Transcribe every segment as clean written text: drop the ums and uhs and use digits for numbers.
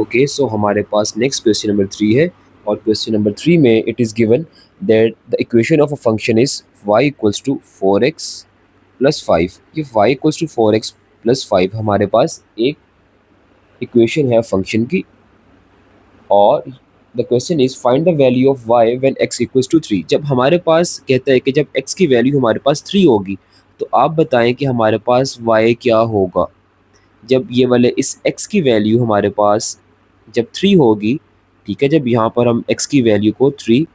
Okay, सो हमारे पास next question number 3 है और क्वेश्चन नंबर 3 में it is given that the equation of a function is y equals to 4x plus 5। ये y equals to 4x plus 5 हमारे पास एक equation है function की, और the question is find the value of y when x equals to 3। जब हमारे पास कहता है कि जब x की वैल्यू हमारे पास 3 होगी, तो आप बताएं कि हमारे पास y क्या होगा। जब ये वाले इस x की वैल्यू हमारे पास जब 3 होगी, ठीक है, जब यहाँ पर हम x की वैल्यू को 3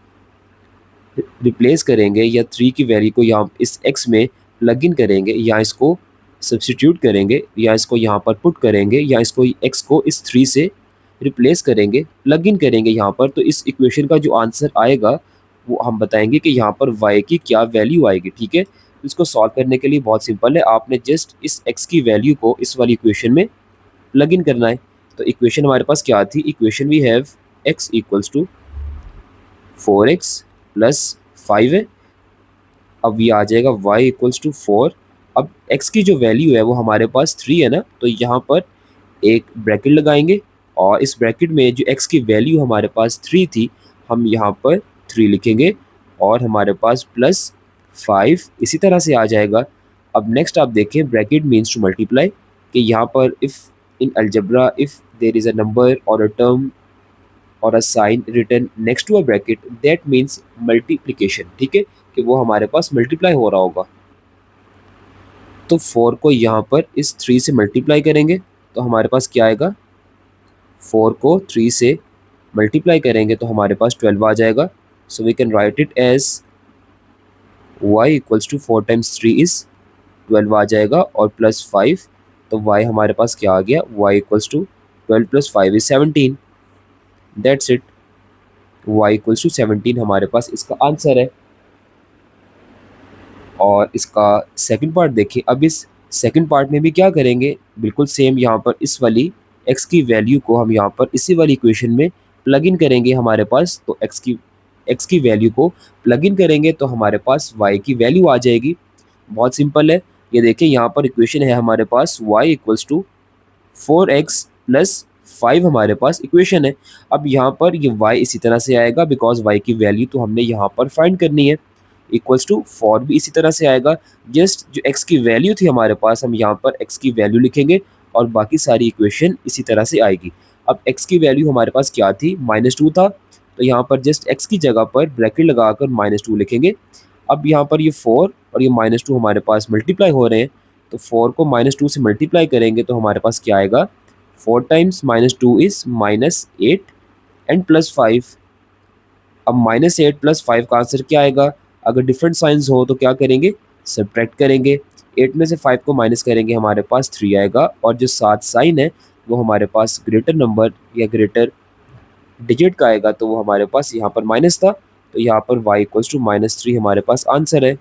रिप्लेस करेंगे या 3 की वैल्यू को यहाँ इस x में प्लग इन करेंगे या इसको सब्स्टिट्यूट करेंगे या इसको यहाँ पर पुट करेंगे या इसको x को इस 3 से रिप्लेस करेंगे, प्लग इन करेंगे यहाँ पर, तो इस इक्वेशन का जो आंसर आएगा वो हम बताएंगे कि यहाँ पर y की क्या वैल्यू आएगी। ठीक है, तो इसको सॉल्व करने के लिए बहुत सिंपल है, आपने जस्ट इस x की वैल्यू को इस वाली इक्वेशन में प्लग इन करना है। तो इक्वेशन हमारे पास क्या थी, equation we have x equals to 4x plus 5 है। अब ये आ जाएगा y इक्वल्स टू 4। अब x की जो वैल्यू है वो हमारे पास 3 है ना, तो यहाँ पर एक ब्रैकेट लगाएंगे और इस ब्रैकेट में जो x की वैल्यू हमारे पास 3 थी, हम यहाँ पर 3 लिखेंगे और हमारे पास प्लस 5 इसी तरह से आ जाएगा। अब नेक्स्ट आप देखें, ब्रैकेट मीन्स टू मल्टीप्लाई, कि यहाँ पर if in algebra if there is a number और अ टर्म और a sign written next to a bracket that means multiplication. ठीक है, कि वो हमारे पास मल्टीप्लाई हो रहा होगा। तो 4 को यहाँ पर इस 3 से मल्टीप्लाई करेंगे तो हमारे पास क्या आएगा, 4 को 3 से मल्टीप्लाई करेंगे तो हमारे पास 12 आ जाएगा। So we can write it as y equals to 4 times 3 is 12 आ जाएगा और प्लस 5, तो y हमारे पास क्या आ गया, y equals to 12 plus 5 is 17। That's it, y equals to 17 हमारे पास इसका आंसर है। और इसका सेकंड पार्ट देखिए, अब इस सेकंड पार्ट में भी क्या करेंगे, बिल्कुल सेम यहाँ पर इस वाली x की वैल्यू को हम यहाँ पर इसी वाली इक्वेशन में प्लग इन करेंगे हमारे पास, तो x की वैल्यू को प्लग इन करेंगे तो हमारे पास y की वैल्यू आ जाएगी। बहुत सिंपल है, ये देखिए यहाँ पर इक्वेशन है हमारे पास y equals to 4x plus 5 हमारे पास इक्वेशन है। अब यहाँ पर ये y इसी तरह से आएगा बिकॉज y की वैल्यू तो हमने यहाँ पर फाइंड करनी है, इक्वल्स टू 4 भी इसी तरह से आएगा। जस्ट जो x की वैल्यू थी हमारे पास, हम यहाँ पर x की वैल्यू लिखेंगे और बाकी सारी इक्वेशन इसी तरह से आएगी। अब x की वैल्यू हमारे पास क्या थी, -2 था, तो यहाँ पर जस्ट x की जगह पर ब्रैकेट लगाकर -2 लिखेंगे। अब यहाँ पर ये 4 और ये -2 हमारे पास मल्टीप्लाई हो रहे हैं, तो 4 को -2 से मल्टीप्लाई करेंगे तो हमारे पास क्या आएगा, 4 टाइम्स -2 इज़ -8 एंड प्लस 5। अब -8 प्लस 5 का आंसर क्या आएगा, अगर डिफरेंट साइंस हो तो क्या करेंगे, सब्ट्रैक्ट करेंगे। 8 में से 5 को माइनस करेंगे हमारे पास 3 आएगा, और जो साथ साइन है वो हमारे पास ग्रेटर नंबर या ग्रेटर डिजिट का आएगा, तो वो हमारे पास यहाँ पर माइनस था, तो यहाँ पर y इक्वल्स टू -3 हमारे पास आंसर है।